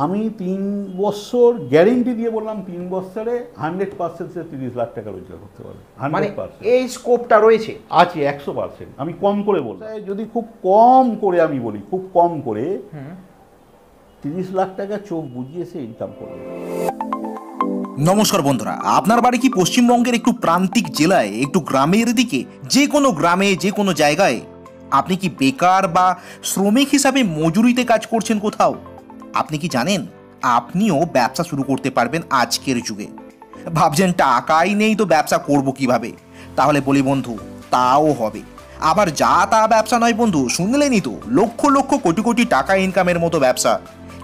আমি 3 বছর গ্যারেন্টি দিয়ে বললাম, 3 বছরে 100% সে 30 লাখ টাকা রোজগার করতে পারবে। মানে 100% এই স্কোপটা রয়েছে আছে, 100%। আমি কম করে বললাম, যদি খুব কম করে আমি বলি, খুব কম করে 30 লাখ টাকা চোখ বুঝিয়ে সে ইনকাম করবে। নমস্কার বন্ধুরা, আপনার বাড়ি কি পশ্চিমবঙ্গের একটু প্রান্তিক জেলায়, একটু গ্রামের দিকে, যে কোনো গ্রামে, যে কোনো জায়গায়? আপনি কি বেকার বা শ্রমিক হিসাবে মজুরিতে কাজ করছেন কোথাও? আপনি কি জানেন আপনিও ব্যবসা শুরু করতে পারবেন আজকের যুগে? ভাবছেন টাকাই নেই তো ব্যবসা করব কিভাবে? তাহলে বলি বন্ধু, তাও হবে। আবার যা তা ব্যবসা নয় বন্ধু, শুনলেনই তো, লক্ষ লক্ষ কোটি কোটি টাকা ইনকামের মতো ব্যবসা।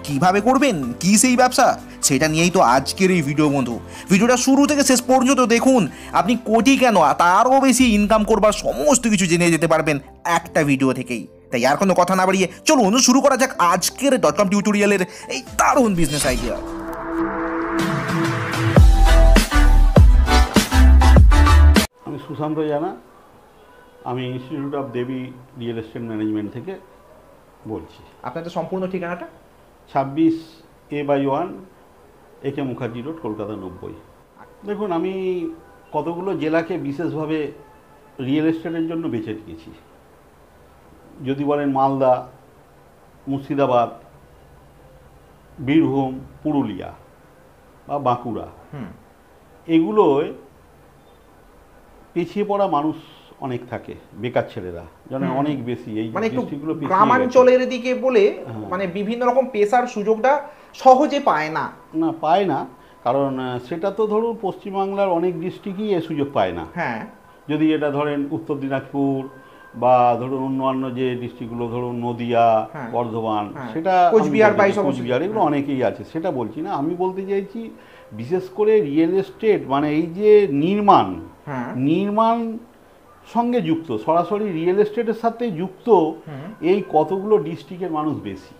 কিভাবে করবেন, কি সেই ব্যবসা, সেটা নিয়েই তো আজকের এই ভিডিও বন্ধু। ভিডিওটা শুরু থেকে শেষ পর্যন্ত দেখুন। আপনি কোটি কেন, তারও বেশি ইনকাম করবার সমস্ত কিছু জেনে যেতে পারবেন একটা ভিডিও থেকেই। তাই আর কোনো কথা না বাড়িয়ে চলুন শুরু করা যাক আজকের .com টিউটোরিয়ালের এই দারুণ বিজনেস আইডিয়া। আমি সুশান্ত জানা, আমি institute of Devi real estate management থেকে বলছি। আপনাদের সম্পূর্ণ ঠিকানাটা? 26A/1 AK Mukherjee road, Kolkata 90। দেখুন, আমি কতগুলো জেলাকে বিশেষভাবে রিয়েল এস্টেটের জন্য বেছে নিয়েছি। যদি বলেন মালদা, মুর্শিদাবাদ, বীরভূম, পুরুলিয়া বা বাঁকুড়া, এগুলোয় পিছিয়ে পড়া মানুষ অনেক থাকে, বেকার ছেলেরা যেন অনেক বেশি। এই মানে একটু ডিস্ট্রিক্টগুলো গ্রামাঞ্চলের দিকে বলে মানে বিভিন্ন রকম পেশার সুযোগটা সহজে পায় না। না, পায় না, কারণ সেটা তো ধরুন পশ্চিমবাংলার অনেক ডিস্ট্রিক্টই এ সুযোগ পায় না। হ্যাঁ, যদি এটা ধরেন উত্তর দিনাজপুর বা ধরুন অন্যান্য যে ডিস্ট্রিক্টগুলো, ধরুন নদিয়া, বর্ধমান, সেটা কোচবিহার, কোচবিহার, এগুলো অনেকেই আছে, সেটা বলছি না। আমি বলতে চাইছি বিশেষ করে রিয়েল এস্টেট মানে এই যে নির্মাণ সঙ্গে যুক্ত, সরাসরি রিয়েল এস্টেটের সাথে যুক্ত এই কতগুলো ডিস্ট্রিক্টের মানুষ বেশি।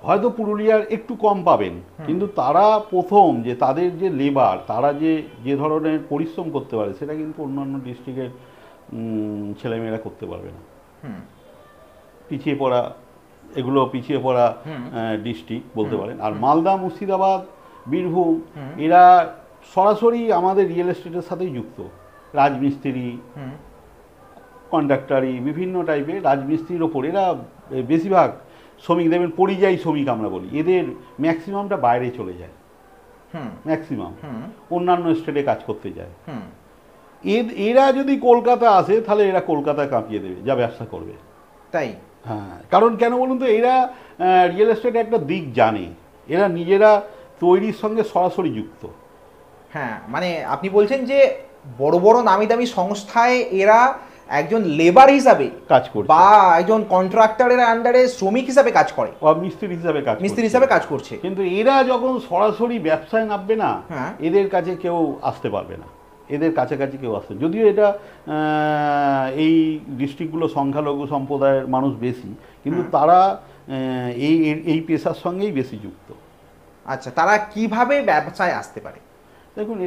হয়তো পুরুলিয়ার একটু কম পাবেন, কিন্তু তারা প্রথম যে তাদের যে লেবার, তারা যে ধরনের পরিশ্রম করতে পারে, সেটা কিন্তু অন্যান্য ডিস্ট্রিক্টের ছেলেমেয়েরা করতে পারবে না। পিছিয়ে পড়া, এগুলো পিছিয়ে পড়া ডিস্ট্রিক্ট বলতে পারেন। আর মালদা, মুর্শিদাবাদ, বীরভূম, এরা সরাসরি আমাদের রিয়েল এস্টেটের সাথেই যুক্ত। রাজমিস্ত্রি, কন্ট্রাক্টারি, বিভিন্ন টাইপের রাজমিস্ত্রির ওপর এরা বেশিরভাগ শ্রমিক, দেবেন পরিযায়ী শ্রমিক আমরা বলি, এদের ম্যাক্সিমামটা বাইরে চলে যায়, ম্যাক্সিমাম অন্যান্য স্টেটে কাজ করতে যায়। এরা যদি কলকাতা আসে, তাহলে এরা কলকাতায় কাঁপিয়ে দেবে যা ব্যবসা করবে। তাই? হ্যাঁ, কারণ কেন বলুন তো, এরা রিয়েল এস্টেট একটা দিক জানে, এরা নিজেরা তৈরির সঙ্গে সরাসরি যুক্ত। হ্যাঁ, মানে আপনি বলছেন যে বড় বড় নামি দামি সংস্থায় এরা একজন লেবার হিসাবে কাজ করে বা একজন কন্ট্রাক্টরের আন্ডারে শ্রমিক হিসাবে কাজ করে বা মিস্ত্রি হিসাবে কাজ করছে। কিন্তু এরা যখন সরাসরি ব্যবসায় নামবে না, এদের কাছে কেউ আসতে পারবে না, এদের কাছাকাছি কেউ আসতে। যদিও এটা এই ডিস্ট্রিক্টগুলো সংখ্যালঘু সম্প্রদায়ের মানুষ বেশি, কিন্তু তারা এই পেশার সঙ্গেই বেশি যুক্ত। আচ্ছা, তারা কিভাবে ব্যবসায় আসতে পারে? দেখুন,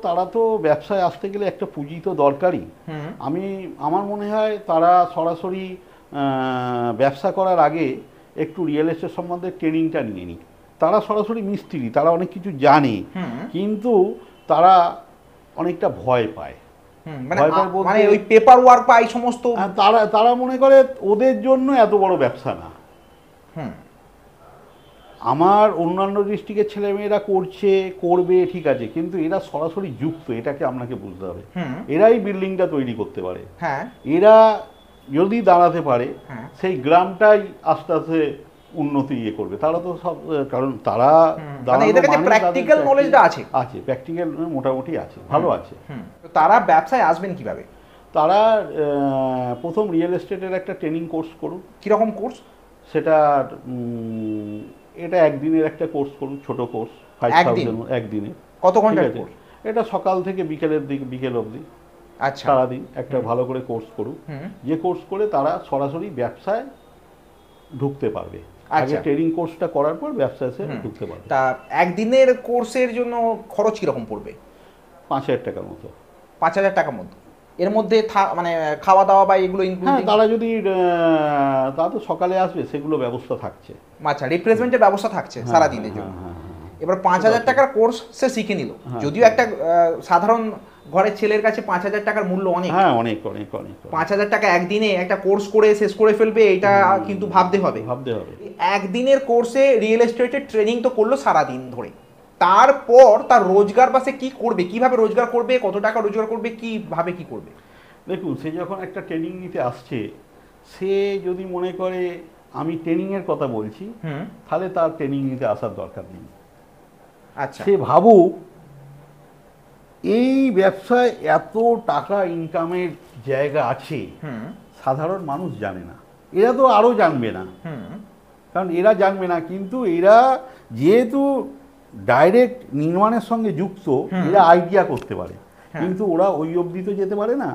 তারা তো ব্যবসায় আসতে গেলে একটা পুঁজি তো দরকারই। আমার মনে হয় তারা সরাসরি ব্যবসা করার আগে একটু রিয়েল এস্টেট সম্বন্ধে ট্রেনিংটা নিয়ে নিক। তারা সরাসরি মিস্ত্রি, তারা অনেক কিছু জানে, কিন্তু তারা অনেকটা ভয় পায়। মানে ওই পেপার ওয়ার্ক বা এই সমস্ত, তারা মনে করে ওদের জন্য এত বড় ব্যবসা না। আমার অন্যান্য ডিস্ট্রিক্টের ছেলেমেয়েরা করবে ঠিক আছে, কিন্তু এরা সরাসরি যুক্ত, এটাকে আপনাকে বুঝতে হবে। এরাই বিল্ডিংটা তৈরি করতে পারে। এরা যদি দাঁড়াতে পারে, সেই গ্রামটাই আস্তে আস্তে উন্নতি করবে। তারা তো সব, কারণ তারা প্র্যাকটিক্যাল নলেজটা আছে, প্র্যাকটিক্যাল মোটামুটি আছে, ভালো আছে। তারা ব্যবসায় আসবেন কিভাবে? তারা প্রথম রিয়েল এস্টেটের একটা ট্রেনিং কোর্স করুন। কিরকম কোর্স সেটা? এটা একদিনের একটা কোর্স করুন, ছোট কোর্স, 5000 একদিনে। কত ঘন্টার কোর্স? এটা সকাল থেকে বিকেল অবধি, আচ্ছা, সারাদিন একটা ভালো করে কোর্স করুন। যে কোর্স করে তারা সরাসরি ব্যবসায় ঢুকতে পারবে। আগে ট্রেনিং কোর্সটা করার পর ব্যবসায় ঢুকতে পারবে। তা একদিনের কোর্সের জন্য খরচ কিরকম পড়বে? 5000 টাকার মতো। 5000 টাকার মতো? এর মধ্যে মানে খাওয়া দাওয়া বা এগুলো হ্যাঁ, ইনক্লুডিং? তারা যদি তারা তো সকালে আসবে, সেগুলো ব্যবস্থা থাকছে। আচ্ছা, রিপ্লেসমেন্টের ব্যবস্থা থাকছে সারা দিনের জন্য। এবার 5,000 টাকার কোর্স সে শিখে নিল, যদিও একটা সাধারণ ঘরের ছেলের কাছে 5,000 টাকার মূল্য অনেক। হ্যাঁ, অনেক অনেক অনেক। 5,000 টাকা একদিনে একটা কোর্স করে শেষ করে ফেলবে, এটা কিন্তু ভাবতে হবে। একদিনের কোর্সে রিয়েল এস্টেটের ট্রেনিং তো করলো সারা দিন ধরে, তারপর তার রোজগার বা সে কি করবে, কিভাবে রোজগার করবে, কত টাকা রোজগার করবে, কিভাবে কি করবে? দেখুন, সে যখন একটা ট্রেনিং নিতে আসছে, সে যদি মনে করে আমি ট্রেনিংয়ের কথা বলছি, তাহলে তার ট্রেনিং নিতে আসার দরকার নেই। আচ্ছা, সে ভাবুক এই ব্যবসায় এত টাকা ইনকামের জায়গা আছে, সাধারণ মানুষ জানে না, এরা তো আরও জানবে না, কারণ এরা জানবে না। কিন্তু এরা যেহেতু ডাইরেক্ট নির্মাণের সঙ্গে যুক্ত, এরা আইডিয়া করতে পারে, কিন্তু ওরা ওই অবধি তো যেতে পারে না।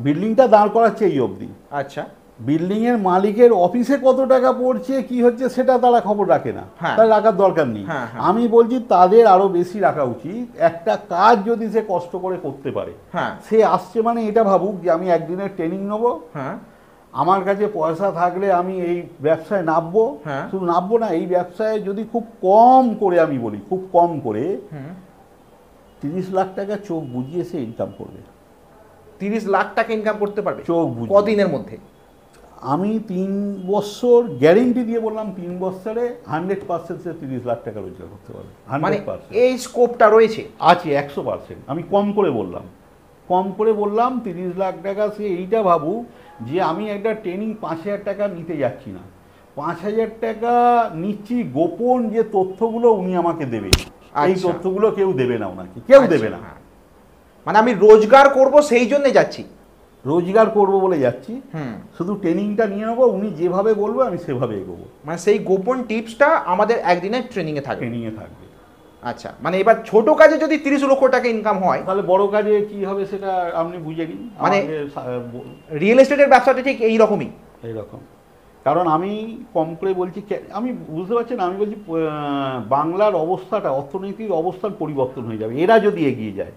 বিল্ডিংটা দাঁড় করাচ্ছে এই অবধি। আচ্ছা, বিল্ডিং এর মালিকের অফিসে কত টাকা পড়ছে, কি হচ্ছে, সেটা তারা খবর রাখে না, তার রাখার দরকার নেই। আমি বলছি তাদের আরো বেশি রাখা উচিত। একটা কাজ যদি সে কষ্ট করে করতে পারে, সে আসছে মানে এটা ভাবুক যে আমি একদিনের ট্রেনিং নেবো, আমার কাছে পয়সা থাকলে আমি এই ব্যবসায় নামবো। শুধু নামবো না, এই ব্যবসায় যদি খুব কম করে, আমি বলি খুব কম করে 30 লাখ টাকা চোখ বুঝিয়ে সে ইনকাম করবে। 30 লাখ টাকা ইনকাম করতে পারবে চোখ বুঝিয়ে। কদিনের মধ্যে? আমি 3 বছর গ্যারেন্টি দিয়ে বললাম, 3 বছরে 100% সে 30 লাখ টাকা রোজগার করতে পারবে। 100%। এই স্কোপটা রয়েছে, আছে 100%। আমি কম করে বললাম 30 লাখ টাকা। সে এইটা ভাবু যে আমি একটা ট্রেনিং 5,000 টাকা নিতে যাচ্ছি না, 5,000 টাকা নিচ্ছি, গোপন যে তথ্যগুলো উনি আমাকে দেবে, এই তথ্যগুলো কেউ দেবে না ওনাকে, কেউ দেবে না। মানে আমি রোজগার করব সেই জন্য যাচ্ছি, রোজগার করব বলে যাচ্ছি, শুধু ট্রেনিংটা নিয়ে নেবো, উনি যেভাবে বলবো আমি সেভাবে এগোবো। মানে সেই গোপন টিপসটা আমাদের একদিনের ট্রেনিং এ থাকবে। আচ্ছা, মানে এবার ছোট কাজে যদি 30 লক্ষ টাকা ইনকাম হয়, তাহলে বড় কাজে কি হবে সেটা আপনি বুঝে নিন। মানে রিয়েল এস্টেটের ব্যবসাটা ঠিক এইরকমই। কারণ আমি কম করে বলছি, আমি বুঝতে পারছি না, আমি বলছি বাংলার অবস্থাটা, অর্থনৈতিক অবস্থার পরিবর্তন হয়ে যাবে এরা যদি এগিয়ে যায়।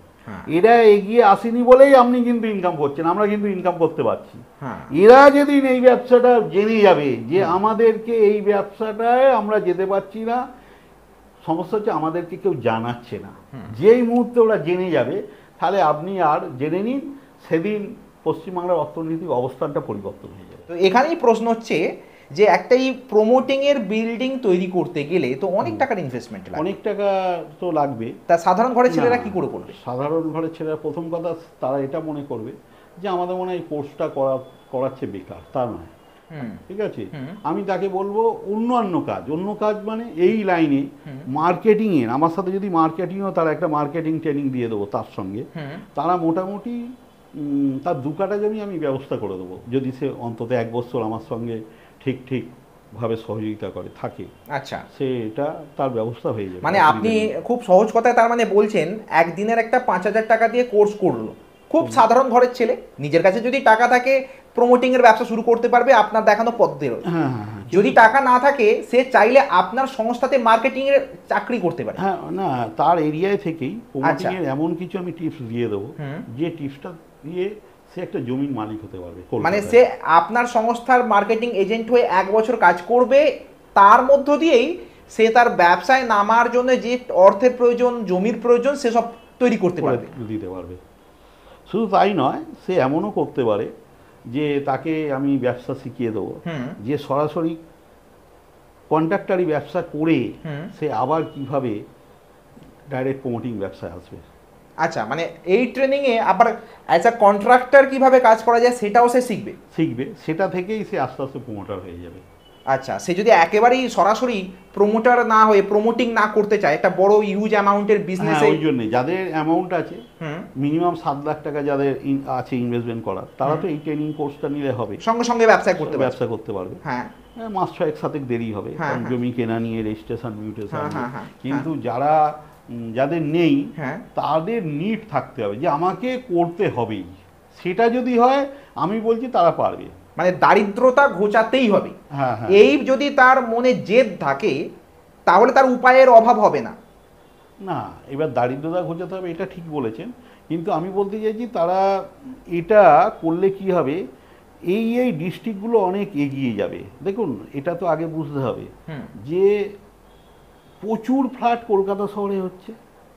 এরা এগিয়ে আসেনি বলেই আপনি কিন্তু ইনকাম করছেন, আমরা কিন্তু ইনকাম করতে পারছি। এরা যেদিন এই ব্যবসাটা জেনে যাবে যে আমাদেরকে এই ব্যবসাটায় আমরা যেতে পারছি না, সমস্যা হচ্ছে আমাদেরকে কেউ জানাচ্ছে না। যেই মুহূর্তে ওরা জেনে যাবে, তাহলে আপনি আর জেনে নিন, সেদিন পশ্চিমবাংলার অর্থনৈতিক অবস্থানটা পরিবর্তন হয়ে যাবে। তো এখানেই প্রশ্ন হচ্ছে যে একটা এই প্রমোটিং এর বিল্ডিং তৈরি করতে গেলে তো অনেক টাকার ইনভেস্টমেন্ট লাগবে। অনেক টাকা তো লাগবে। তা সাধারণ ঘরের ছেলেরা কি করে করবে? সাধারণ ঘরের ছেলেরা প্রথম কথা তারা এটা মনে করবে যে আমাদের মনে হয় এই কোর্সটা করাচ্ছে বেকার, তা নয়। ঠিক আছে, আমি তাকে বলবো অন্য কাজ মানে এই লাইনে মার্কেটিংয়ের, আমার সাথে যদি মার্কেটিংও, তারা একটা মার্কেটিং ট্রেনিং দিয়ে দেবো তার সঙ্গে। তারা মোটামুটি তার 2 কাঠা জমি আমি ব্যবস্থা করে দেবো, যদি সে অন্তত 1 বছর আমার সঙ্গে ঠিকভাবে সহযোগিতা করে থাকে। আচ্ছা, সেটা তার ব্যবস্থা হয়ে যাবে। মানে আপনি খুব সহজ কথায় তার মানে বলছেন, একদিনের একটা 5,000 টাকা দিয়ে কোর্স করলো, খুব সাধারণ ঘরের ছেলে, নিজের কাছে যদি টাকা থাকে প্রমোটিং এর ব্যবসা শুরু করতে পারবে আপনার দেখানো পদ্ধতি। যদি টাকা না থাকে, সে চাইলে আপনার সংস্থাতে মার্কেটিং এর চাকরি করতে পারে। হ্যাঁ, না, তার এরিয়ায় থেকেই প্রমোটিং এর এমন কিছু আমি টিপস দিয়ে দেবো, যে টিপসটা দিয়ে সে একটা জমির মালিক হতে পারবে। মানে সে আপনার সংস্থার মার্কেটিং এজেন্ট হয়ে 1 বছর কাজ করবে, তার মধ্য দিয়েই সে তার ব্যবসায় নামার জন্য যে অর্থের প্রয়োজন, জমির প্রয়োজন, সেসব তৈরি করতে পারবে, দিতে পারবে। শুধু তাই নয়, সে এমনও করতে পারে যে তাকে আমি ব্যবসা শিখিয়ে দেবো, যে সরাসরি কন্ট্রাক্টারি ব্যবসা করে সে আবার কিভাবে ডাইরেক্ট প্রমোটিং ব্যবসায় আসবে। আচ্ছা, মানে এই ট্রেনিং এ আবার অ্যাজ আ কন্ট্রাক্টর কিভাবে কাজ করা যায় সেটাও সে শিখবে। সেটা থেকেই সে আস্তে আস্তে প্রমোটার হয়ে যাবে। আচ্ছা, সে যদি একেবারেই সরাসরি প্রমোটার না হয়ে প্রমোটিং না করতে চায়, একটা বড় ইউজ অ্যামাউন্টের বিজনেস, ওই জন্যই যাদের অ্যামাউন্ট আছে মিনিমাম 7 লাখ টাকা যাদের আছে ইনভেস্টমেন্ট করার, তারা তো এই ট্রেনিং কোর্সটা নিলে হবে, সঙ্গে সঙ্গে ব্যবসা করতে পারবে। হ্যাঁ, মাস 6-7 দেরি হবে, জমি কেনা নিয়ে রেজিস্ট্রেশন মিউটেশন। কিন্তু যাদের নেই, তাদের নিড থাকতে হবে যে আমাকে করতে হবেই, সেটা যদি হয় আমি বলছি তারা পারবে। মানে দারিদ্রতা ঘোচাতেই হবে, এই যদি তার মনে জেদ থাকে, তাহলে তার উপায়ের অভাব হবে না। না, এবার দারিদ্রতা ঘোচাতে হবে এটা ঠিক বলেছেন, কিন্তু আমি বলতে চাইছি তারা এটা করলে কি হবে, এই ডিস্ট্রিক্টগুলো অনেক এগিয়ে যাবে। দেখুন এটা তো আগে বুঝতে হবে যে প্রচুর ফ্ল্যাট কলকাতা শহরে হচ্ছে,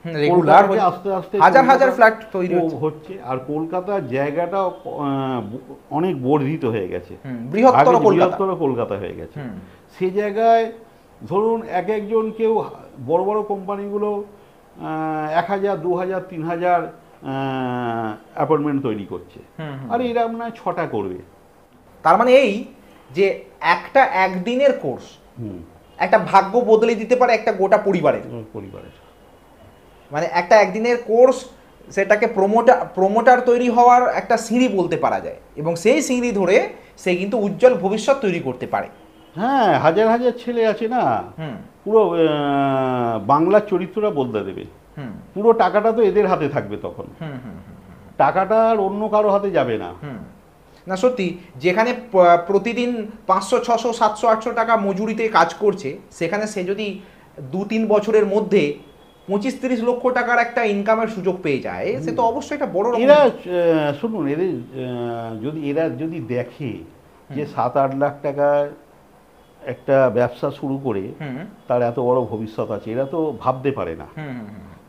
রেগুলার আস্তে আস্তে হাজার হাজার ফ্ল্যাট তৈরি হচ্ছে, আর কলকাতার জায়গাটা অনেক বর্ধিত হয়ে গেছে, বৃহত্তর কলকাতা হয়ে গেছে। সে জায়গায় ধরুন একজন কেউ বড় বড় কোম্পানিগুলো 1000, 2000, 3000 অ্যাপার্টমেন্ট তৈরি করছে, আর এরা মনে হয় 6টা করবে। তার মানে এই যে একটা একদিনের কোর্স একটা ভাগ্য বদলে দিতে পারে একটা গোটা পরিবারের। মানে একটা একদিনের কোর্স সেটাকে প্রমোটার তৈরি হওয়ার একটা সিঁড়ি বলতে পারা যায়, এবং সেই সিঁড়ি ধরে সে কিন্তু উজ্জ্বল ভবিষ্যৎ তৈরি করতে পারে। হ্যাঁ, হাজার হাজার ছেলে আছে না, পুরো বাংলার চরিত্রটা বদলে দেবে। পুরো টাকাটা তো এদের হাতে থাকবে তখন, টাকাটা আর অন্য কারো হাতে যাবে না। না সত্যি, যেখানে প্রতিদিন 500, 600, 700, 800 টাকা মজুরিতে কাজ করছে, সেখানে সে যদি 2-3 বছরের মধ্যে 25-30 লক্ষ টাকার একটা ইনকামের সুযোগ পেয়ে যায়, সে তো অবশ্যই একটা বড়। এরা শুনুন, এরা যদি দেখে যে 7-8 লাখ টাকার একটা ব্যবসা শুরু করে তার এত বড় ভবিষ্যৎ আছে, এরা তো ভাবতে পারে না।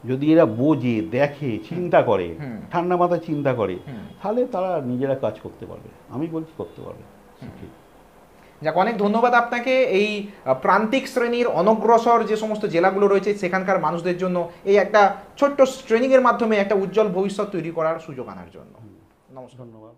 যদি এরা বোঝে, দেখে, চিন্তা করে, ঠান্ডা মাথায় চিন্তা করে, তাহলে তারা নিজেরা কাজ করতে পারবে, আমি বলছি করতে পারবে। যাক, অনেক ধন্যবাদ আপনাকে এই প্রান্তিক শ্রেণীর অনগ্রসর যে সমস্ত জেলাগুলো রয়েছে সেখানকার মানুষদের জন্য এই একটা ছোট্ট ট্রেনিংয়ের মাধ্যমে একটা উজ্জ্বল ভবিষ্যৎ তৈরি করার সুযোগ আনার জন্য। নমস্কার। ধন্যবাদ।